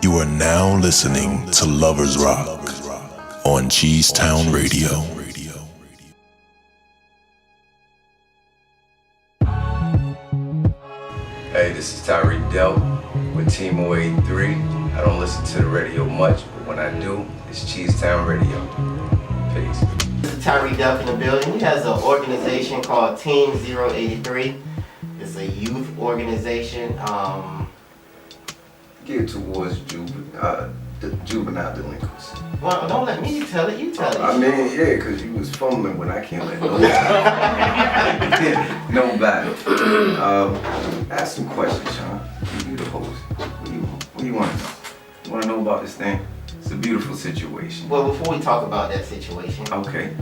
You are now listening to Lovers Rock on Cheesetown Radio. Hey, this is Tyree Delk with Team 083. I don't listen to the radio much, but when I do, it's Cheesetown Radio. Peace. This is Tyree Delk in the building. He has an organization called Team 083. It's a youth organization. Geared towards juvenile delinquents. Well, don't let me tell it. You tell it. I mean, yeah, because you was fumbling when I can't let nobody. Ask some questions, Sean. You the host. What do you want to know? You want to know about this thing? It's a beautiful situation. Well, before we talk about that situation, Okay.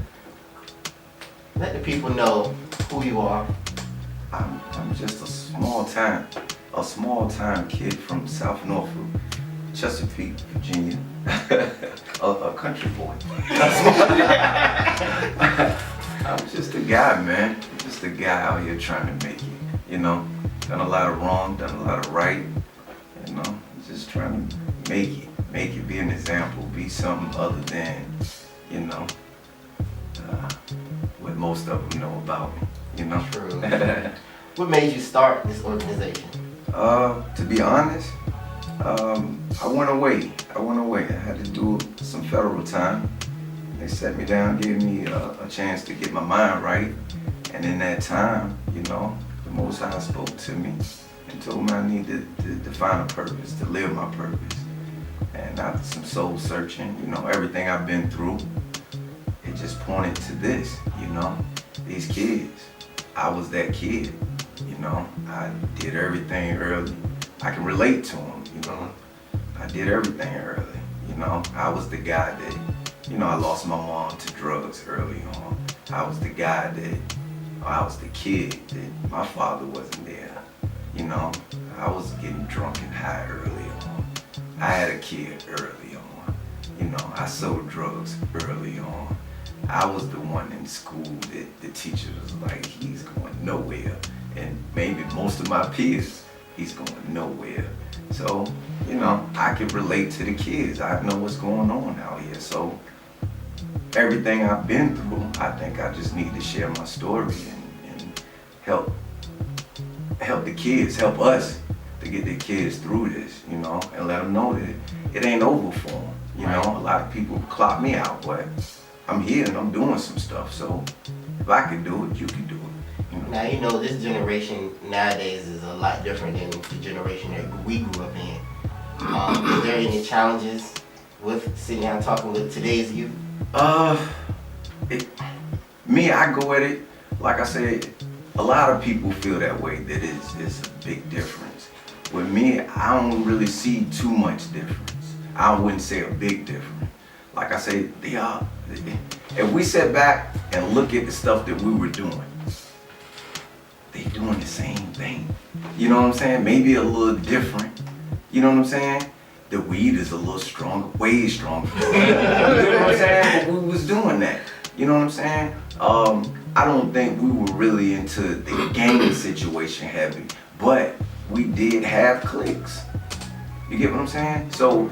let the people know who you are. I'm just a small time kid from South Norfolk, Chesapeake, Virginia, a country boy. I'm just a guy, man. Just a guy out here trying to make it. You know, done a lot of wrong, done a lot of right. You know, just trying to make it, be an example, be something other than, you know, what most of them know about me. You know. True. What made you start this organization? To be honest, I went away. I had to do some federal time. They set me down, gave me a chance to get my mind right. And in that time, you know, the Most High spoke to me and told me I needed to find a purpose, to live my purpose. And after some soul searching, you know, everything I've been through, it just pointed to this, you know, these kids. I was that kid. You know, I did everything early. I can relate to them, you know. I did everything early, you know. I was the guy that, you know, I lost my mom to drugs early on. I was the kid that my father wasn't there, you know. I was getting drunk and high early on. I had a kid early on, you know. I sold drugs early on. I was the one in school that the teacher was like, he's going nowhere. And maybe most of my peers, he's going nowhere. So, you know, I can relate to the kids. I know what's going on out here. So everything I've been through, I think I just need to share my story and help the kids, help us to get the kids through this, you know, and let them know that it ain't over for them. You know, a lot of people clock me out, but I'm here and I'm doing some stuff. So if I can do it, you can do it. Now, you know, this generation nowadays is a lot different than the generation that we grew up in. Is there any challenges with sitting down talking with today's youth? I go at it, like I said, a lot of people feel that way, that it's a big difference. With me, I don't really see too much difference. I wouldn't say a big difference. Like I say, they are. If we sit back and look at the stuff that we were doing, they doing the same thing. You know what I'm saying? Maybe a little different. You know what I'm saying? The weed is a little stronger, way stronger. You know what I'm saying? But we was doing that. You know what I'm saying? I don't think we were really into the gang situation heavy, but we did have cliques. You get what I'm saying? So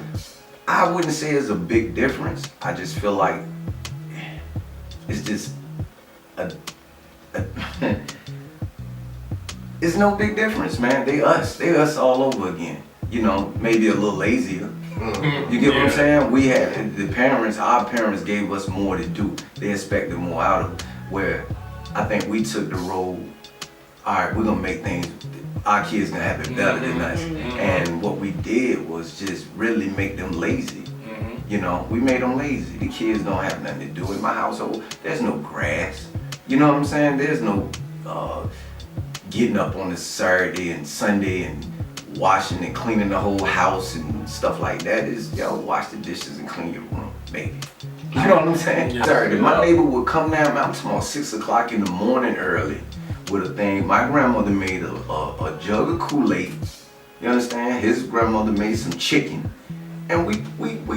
I wouldn't say it's a big difference. I just feel like it's just it's no big difference, man. They us all over again. You know, maybe a little lazier. You get what I'm saying? We had our parents gave us more to do. They expected more out of us. Where I think we took the role, all right, we're gonna make things, our kids gonna have it better than us. And what we did was just really make them lazy. You know, we made them lazy. The kids don't have nothing to do. In my household, there's no grass. You know what I'm saying? There's no getting up on a Saturday and Sunday and washing and cleaning the whole house and stuff like that. Is, yo, wash the dishes and clean your room, maybe. You know what I'm saying? Yeah. Saturday, my neighbor would come down, I'm talking about 6 o'clock in the morning early with a thing. My grandmother made a jug of Kool-Aid. You understand? His grandmother made some chicken. And we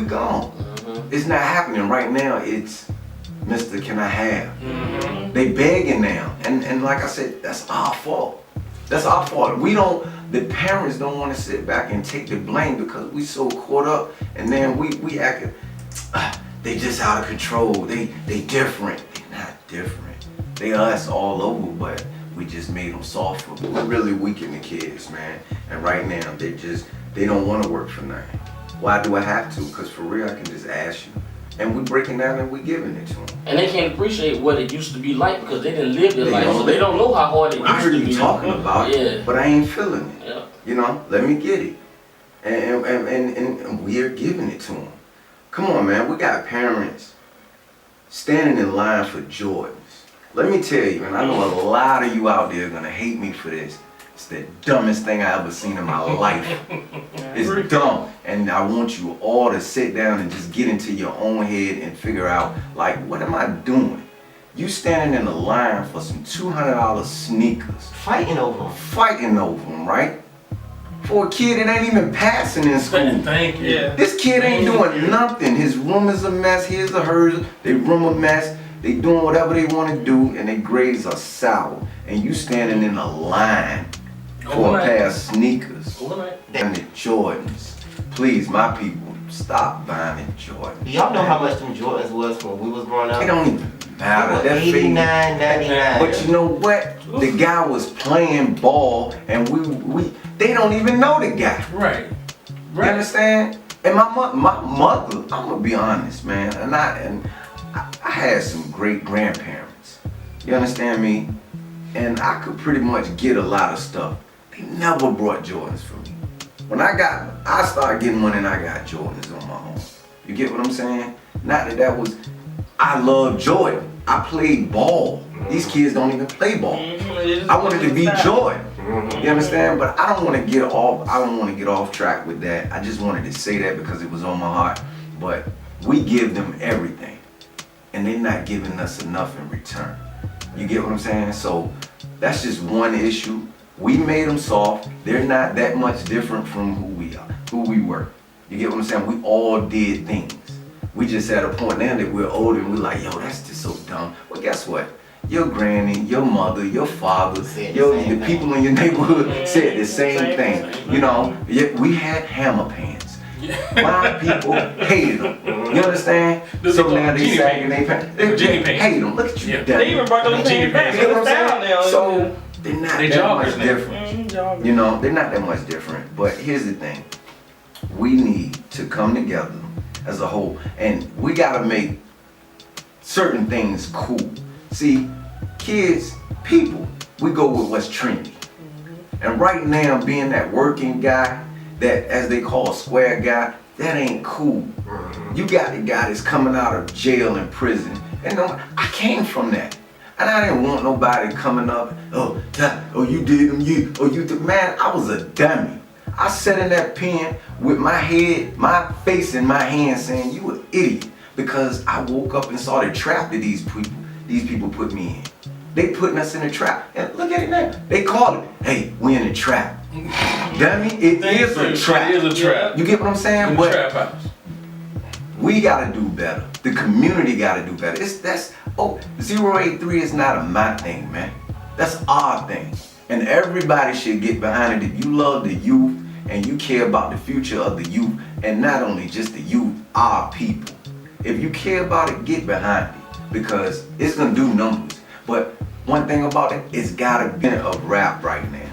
gone. It's not happening right now. It's, Mr. Can I have? They begging now. And like I said, that's our fault. That's our fault. We don't, the parents don't want to sit back and take the blame because we so caught up, and then we acting, they just out of control. They different. They're not different. They us all over, but we just made them softer. We really weaken the kids, man. And right now, they don't want to work for nothing. Why do I have to? Because for real, I can just ask you. And we breaking down and we giving it to them. And they can't appreciate what it used to be like because they didn't live their life, so they don't know how hard it used to be. I heard you talking about it, but I ain't feeling it. Yeah. You know, let me get it. And we are giving it to them. Come on, man. We got parents standing in line for Jordans. Let me tell you, and I know a lot of you out there are gonna hate me for this. It's the dumbest thing I ever seen in my life. It's dumb. And I want you all to sit down and just get into your own head and figure out, like, what am I doing? You standing in a line for some $200 sneakers. Fighting over them, right? For a kid that ain't even passing in school. Thank you. Yeah. This kid ain't doing nothing. His room is a mess, his or hers, their room a mess. They doing whatever they want to do and their grades are sour. And you standing in a line for a pair of sneakers and the Jordans. Please, my people, stop buying the Jordans. Do y'all know how much them Jordans was when we was growing up? It don't even matter. That $89.99. But you know what? The guy was playing ball, and they don't even know the guy. Right. You understand? And my mother, I'm gonna be honest, man, and I had some great grandparents. You understand me? And I could pretty much get a lot of stuff. They never brought Jordans for me. When I started getting money and I got Jordans on my own. You get what I'm saying? Not that was, I love Jordan. I played ball. These kids don't even play ball. I wanted to be Jordan. You understand? But I don't want to get off track with that. I just wanted to say that because it was on my heart. But we give them everything. And they're not giving us enough in return. You get what I'm saying? So that's just one issue. We made them soft. They're not that much different from who we were. You get what I'm saying? We all did things. We just at a point now that we're older and we're like, yo, that's just so dumb. Well, guess what? Your granny, your mother, your father, the people in your neighborhood said the same thing. You know, we had hammer pants. My people hated them. You understand? So now they sagging their pants. They hate them. Look at you. They even brought them genie pants. You know what I'm saying? So they're not that much different. You know, they're not that much different. But here's the thing. We need to come together as a whole. And we gotta make certain things cool. See, kids, people, we go with what's trendy. And right now, being that working guy, that as they call a square guy, that ain't cool. You got the guy that's coming out of jail and prison. And I came from that. And I didn't want nobody coming up, you did them, man, I was a dummy. I sat in that pen with my head, my face in my hand saying, you an idiot. Because I woke up and saw the trap that these people put me in. They putting us in a trap. And look at it now. They call it, hey, we in a trap. Dummy, it is a trap. It is a trap. You get what I'm saying? But trap house. We gotta do better. The community gotta do better. 083 is not a my thing, man. That's our thing. And everybody should get behind it. If you love the youth and you care about the future of the youth, and not only just the youth, our people. If you care about it, get behind it because it's gonna do numbers. But one thing about it, it's gotta be a rap right now.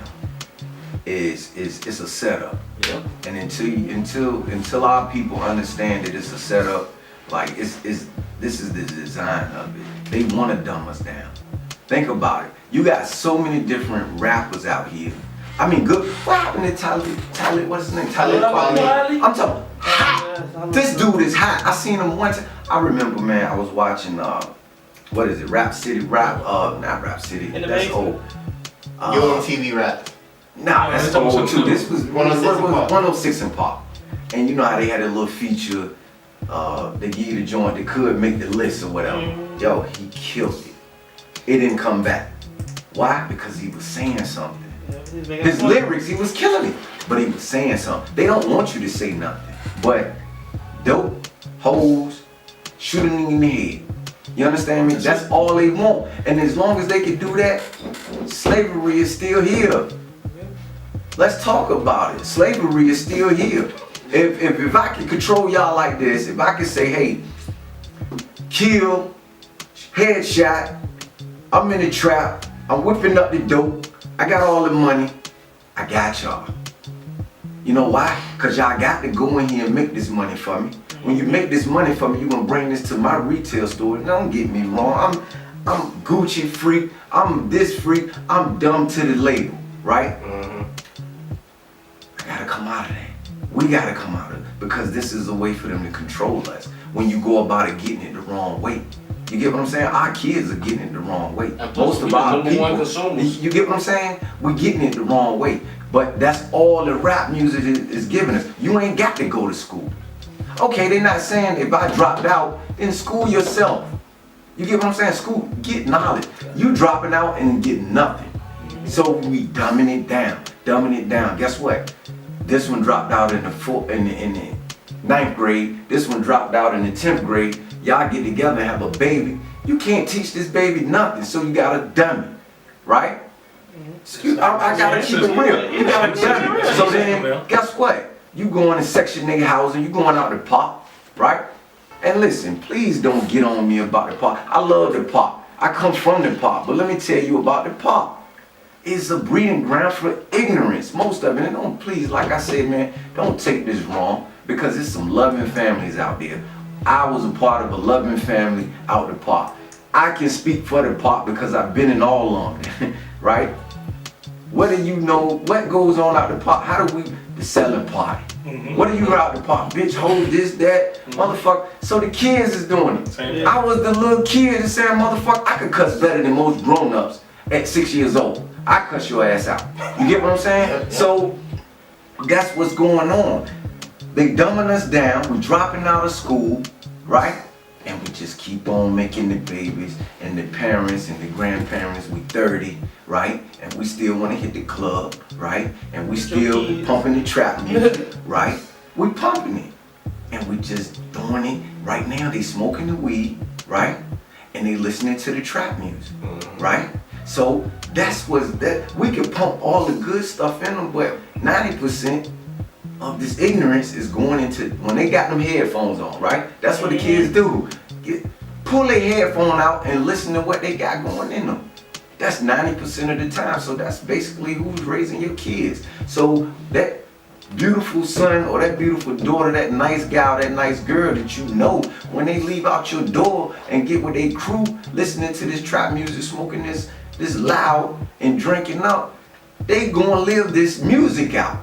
It's a setup. Yep. And until our people understand that it's a setup, like this is the design of it. They want to dumb us down. Think about it. You got so many different rappers out here. I mean, good. What happened to Talib? What's his name? Talib Kweli. I'm talking hot. This dude is hot. I seen him once. I remember, man. I was watching what is it? Rap City. Not Rap City. That's old. Your TV rap. Nah, that's old too. This was 106 in Park. And you know how they had a little feature, they give you the joint that could make the list or whatever. Yo, he killed it. It didn't come back. Why? Because he was saying something. His lyrics, he was killing it. But he was saying something. They don't want you to say nothing. But dope, hoes, shooting in the head. You understand me? That's all they want. And as long as they can do that, slavery is still here. Let's talk about it. Slavery is still here. If I can control y'all like this, if I can say, hey, kill, headshot, I'm in the trap, I'm whipping up the dope, I got all the money, I got y'all. You know why? Because y'all got to go in here and make this money for me. When you make this money for me, you're going to bring this to my retail store. Don't get me wrong. I'm Gucci freak. I'm this freak. I'm dumb to the label, right? I got to come out of that. We got to come out of it because this is a way for them to control us when you go about it getting it the wrong way. You get what I'm saying? Our kids are getting it the wrong way. Most of our people, you get what I'm saying? We're getting it the wrong way. But that's all the rap music is giving us. You ain't got to go to school. Okay, they're not saying if I dropped out, then school yourself. You get what I'm saying? School, get knowledge. You dropping out and getting nothing. So we dumbing it down. Guess what? This one dropped out in the ninth grade. This one dropped out in the 10th grade. Y'all get together and have a baby. You can't teach this baby nothing, so you gotta dumb it, right? I gotta keep it real. You gotta dumb it. So then, guess what? You going to section nigga housing, you going out to pop, right? And listen, please don't get on me about the pop. I love the pop. I come from the pop, but let me tell you about the pop. It's a breeding ground for ignorance, most of it. And don't, please, like I said, man, don't take this wrong, because there's some loving families out there. I was a part of a loving family out the pop. I can speak for the pop because I've been in all of them, right? What do you know, what goes on out the pop? How do we, the selling party? What do you out the pop? Bitch, hold this, that, motherfucker. So the kids is doing it. I was the little kid that said, motherfucker, I could cuss better than most grown-ups at 6 years old. I cuss your ass out. You get what I'm saying? So that's what's going on. They dumbing us down, we dropping out of school, right? And we just keep on making the babies and the parents and the grandparents. We 30, right? And we still want to hit the club, right? And we still pumping the trap music, right? We pumping it. And we just doing it. Right now they smoking the weed, right? And they listening to the trap music, right? So that's what that we can pump all the good stuff in them, but 90% of this ignorance is going into when they got them headphones on, right? That's what the kids do. Pull their headphone out and listen to what they got going in them. That's 90% of the time. So that's basically who's raising your kids. So that beautiful son or that beautiful daughter, that nice guy or that nice girl that you know, when they leave out your door and get with a crew, listening to this trap music, smoking this loud and drinking up, they gonna live this music out.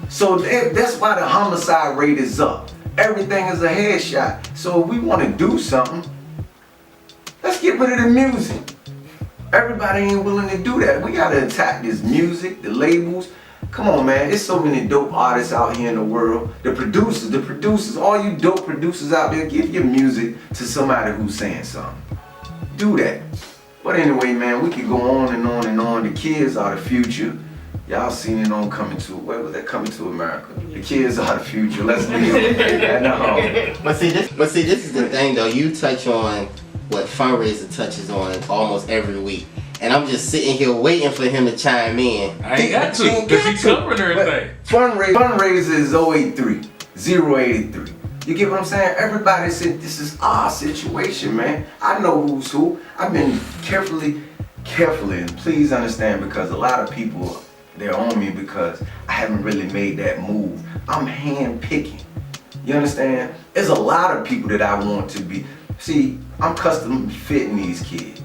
So that's why the homicide rate is up. Everything is a headshot. So if we want to do something, let's get rid of the music. Everybody ain't willing to do that. We gotta attack this music, the labels. Come on, man. There's so many dope artists out here in the world. The producers, all you dope producers out there, give your music to somebody who's saying something. Do that. But anyway, man, we could go on and on and on. The kids are the future. Y'all seen it on Coming to America. The kids are the future. Let's leave it. But see, this is the thing though. You touch on what fundraiser touches on almost every week, and I'm just sitting here waiting for him to chime in. I ain't got to, because he's covering everything. Fundraiser is 083. You get what I'm saying? Everybody said this is our situation, man. I know who's who. I've been carefully, and please understand, because a lot of people, they're on me because I haven't really made that move. I'm hand picking. You understand? There's a lot of people that I want to be. See, I'm custom fitting these kids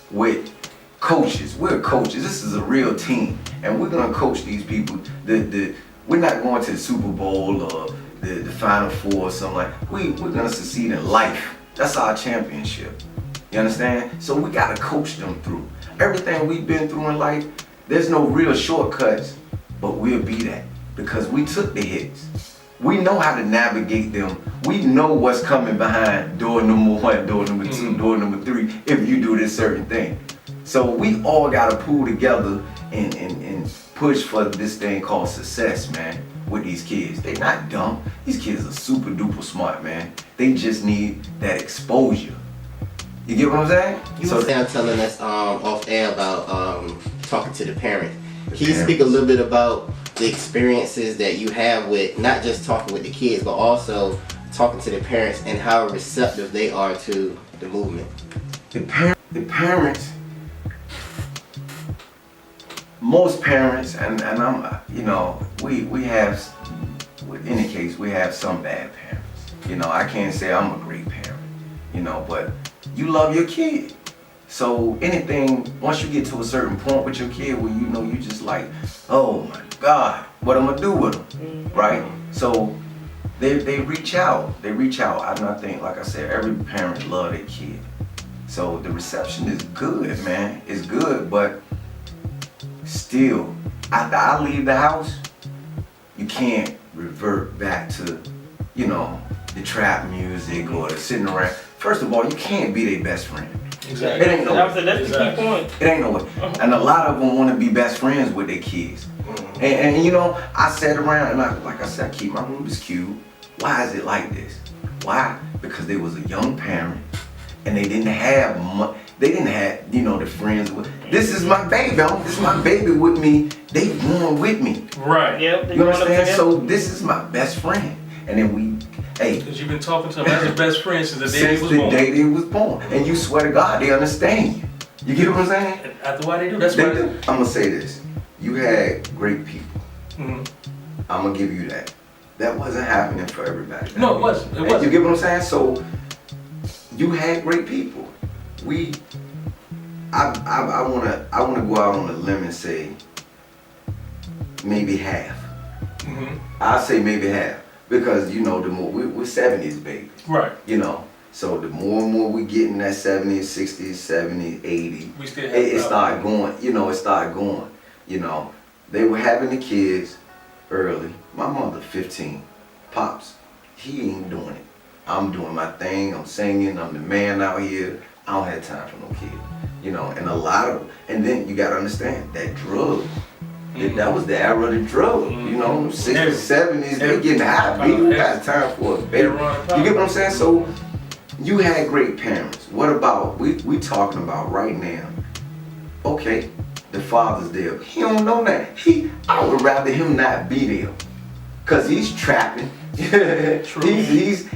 with coaches. We're coaches. This is a real team, and we're gonna coach these people. We're not going to the Super Bowl or the Final Four or something like. We're gonna succeed in life. That's our championship. You understand? So we gotta coach them through everything we've been through in life. There's no real shortcuts, but we'll be that because we took the hits. We know how to navigate them. We know what's coming behind door number 1, door number 2, door number 3, if you do this certain thing. So we all gotta pull together and push for this thing called success, man, with these kids. They not dumb. These kids are super duper smart, man. They just need that exposure. You get what I'm saying? You were telling us off air about talking to the parents. Can you speak a little bit about the experiences that you have with not just talking with the kids, but also talking to the parents and how receptive they are to the movement? The parents, most parents, and I'm, you know, we have, in any case, we have some bad parents. You know, I can't say I'm a great parent, you know, but you love your kid. So anything, once you get to a certain point with your kid where you know you just like, oh my God, what am I gonna do with them, right? So they reach out, and I think, like I said, every parent love their kid. So the reception is good, man, it's good, but still, after I leave the house, you can't revert back to, you know, the trap music or the sitting around. First of all, you can't be their best friend. Exactly. It ain't no way. That's the key point. It ain't no way. And a lot of them want to be best friends with their kids. And you know, I sat around and like I said, I keep my Rubik's Cube. Why is it like this? Why? Because they was a young parent and they didn't have you know, the friends with, this is my baby, this is my baby with me. They born with me. Right. Yep. You understand? So this is my best friend. And then hey. Because you've been talking to them as a best friend since the day They was born. And you swear to God, they understand you. You get what I'm saying? And after why they do, that's They why do. I'm gonna say this. You had great people. Mm-hmm. I'm gonna give you that. That wasn't happening for everybody. No, it wasn't. It wasn't. You get what I'm saying? So you had great people. I wanna go out on a limb and say maybe half. Mm-hmm. I'll say maybe half. Because, you know, the more we're 70s babies. Right. You know. So the more and more we get in that 70s, 60s, 70s, 80s, We still have it started going, you know, You know, they were having the kids early. My mother, 15. Pops, he ain't doing it. I'm doing my thing, I'm singing, I'm the man out here. I don't have time for no kid. You know, and then you gotta understand, that drug, that was the era of the drug. You know, 60s, 70s, they getting high. People got time for a baby. You get what I'm saying? So, you had great parents. What about, we talking about right now, okay, the father's there. He don't know that. I would rather him not be there. Cause he's trapping. he's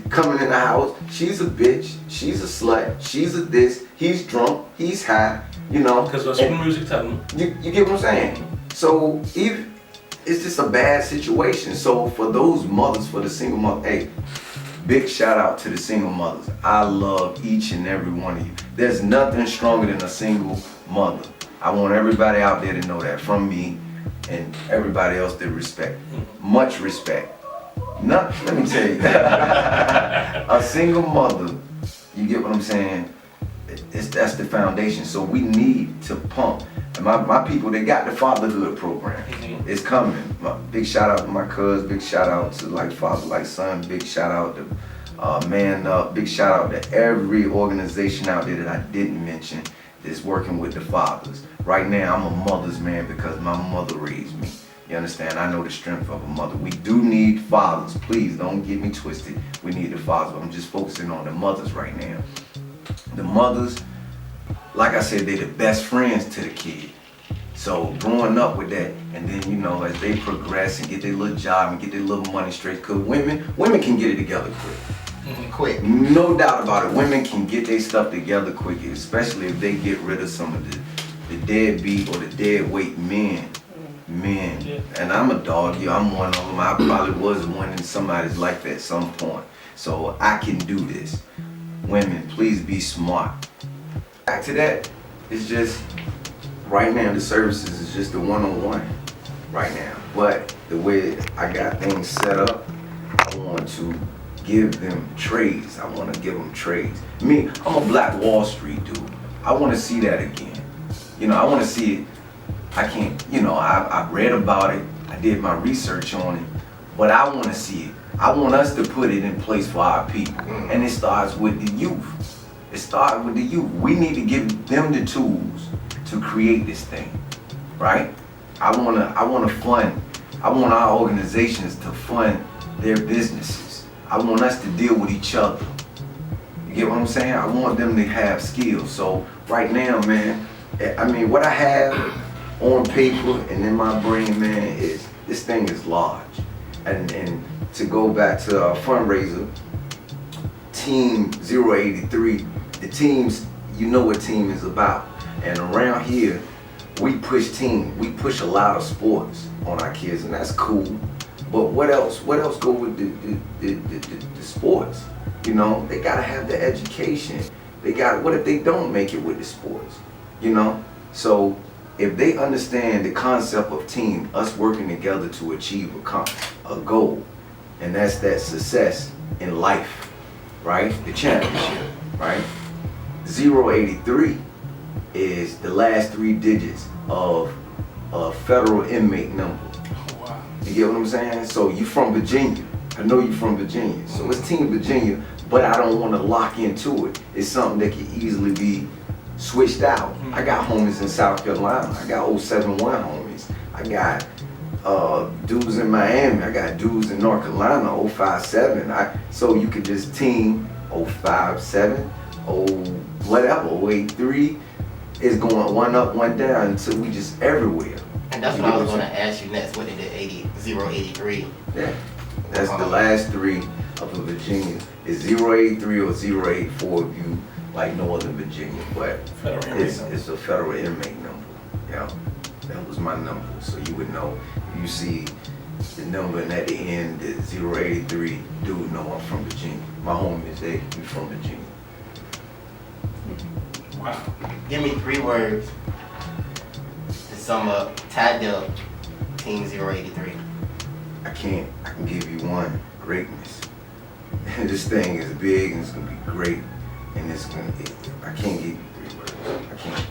coming in the house. She's a bitch. She's a slut. She's a this. He's drunk. He's high. You know. Because that's what the music telling them. You get what I'm saying? So it's just a bad situation. So for those mothers, for the single mother, hey, big shout out to the single mothers. I love each and every one of you. There's nothing stronger than a single mother. I want everybody out there to know that from me and everybody else to respect. Much respect. Let me tell you, a single mother, you get what I'm saying? That's the foundation. So we need to pump. And my people, they got the fatherhood program. It's coming. Big shout out to my cuz, big shout out to like father, like son, big shout out to Man Up, big shout out to every organization out there that I didn't mention that's working with the fathers. Right now, I'm a mother's man because my mother raised me. You understand? I know the strength of a mother. We do need fathers. Please don't get me twisted. We need the fathers. But I'm just focusing on the mothers right now. The mothers, like I said, they're the best friends to the kid. So growing up with that, and then, you know, as they progress and get their little job and get their little money straight, because women can get it together quick. Quick. No doubt about it. Women can get their stuff together quick, especially if they get rid of some of the deadbeat or the dead weight men. Yeah. And I'm a dog, I'm one of them. I probably was one in somebody's life at some point. So I can do this. Women, please be smart. Back to that, it's just, right now the services is just the one-on-one right now. But the way I got things set up, I want to give them trades. I want to give them trades. Me, I'm a Black Wall Street dude. I want to see that again. You know, I want to see it. I can't, you know, I read about it. I did my research on it. But I want to see it. I want us to put it in place for our people. And it starts with the youth. It starts with the youth. We need to give them the tools to create this thing, right? I want our organizations to fund their businesses. I want us to deal with each other. You get what I'm saying? I want them to have skills. So right now, man, I mean, what I have on paper and in my brain, man, is this thing is large. And to go back to our fundraiser, Team 083, the teams, you know what team is about. And around here, we push team, we push a lot of sports on our kids, and that's cool. But what else go with the sports? You know, they gotta have the education. What if they don't make it with the sports? You know? So if they understand the concept of team, us working together to achieve a goal, and that's that success in life, right? The championship, right? 083 is the last 3 digits of a federal inmate number. Oh, wow. You get what I'm saying? So you from Virginia. I know you from Virginia. So it's Team Virginia, but I don't want to lock into it. It's something that can easily be switched out. I got homies in South Carolina. I got 071 homies. I got dudes in Miami. I got dudes in North Carolina, 057. So you could just team 057, whatever, 083 is going one up, one down until we just everywhere. And that's what I was going to ask you next. What did the 083? Yeah, that's the last 3 of a Virginia. It's 083 or 084 if you like no other Virginia, but it's a federal inmate number. Yeah, that was my number, so you would know. If you see the number and at the end is 083, dude, know I'm from Virginia. My homies, we from Virginia. Wow. Give me 3 words to sum up Tyree Delk, Team 083. I can give you one: greatness. This thing is big and it's gonna be great, and I can't give you 3 words. I can't.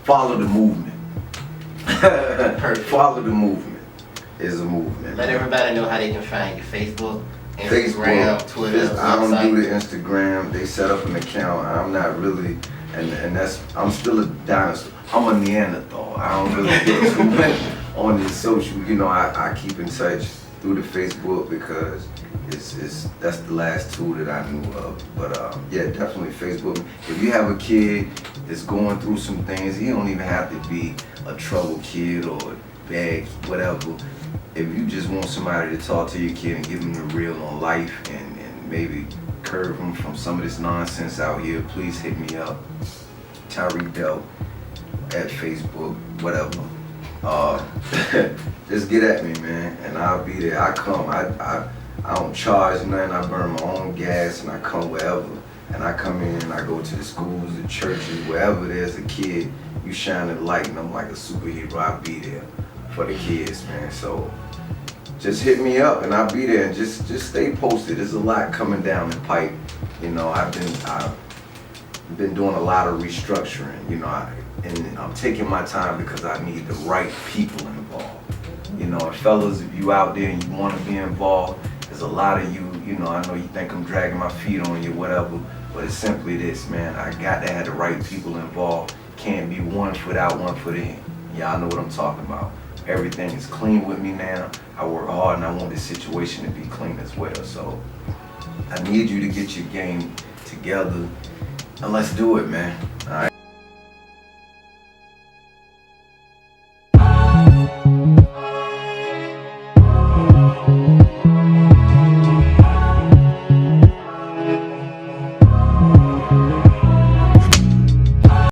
Follow the movement. Perfect. Follow the movement. Is a movement. Let everybody know how they can find you. Facebook, Instagram, Twitter, I don't website. do the Instagram. They set up an account. I'm not really, and I'm still a dinosaur. I'm a Neanderthal. I don't really get too much on the social. You know, I keep in touch through the Facebook because that's the last tool that I knew of. But yeah, definitely Facebook. If you have a kid that's going through some things, he don't even have to be a troubled kid or bad, whatever. If you just want somebody to talk to your kid and give them the real on life and maybe curb them from some of this nonsense out here, please hit me up. Tyree Delk at Facebook, whatever. Just get at me, man, and I'll be there. I come. I don't charge nothing. I burn my own gas, and I come wherever. And I come in and I go to the schools, the churches, wherever there's a kid, you shine a light, and I'm like a superhero. I'll be there for the kids, man. So just hit me up, and I'll be there. And just stay posted. There's a lot coming down the pipe. You know, I've been doing a lot of restructuring. You know, and I'm taking my time because I need the right people involved. You know, and fellas, if you out there and you want to be involved, there's a lot of you. You know, I know you think I'm dragging my feet on you, whatever. But it's simply this, man. I got to have the right people involved. Can't be 1 foot out, 1 foot in. Y'all know what I'm talking about. Everything is clean with me now. I work hard and I want this situation to be clean as well. So I need you to get your game together and let's do it, man.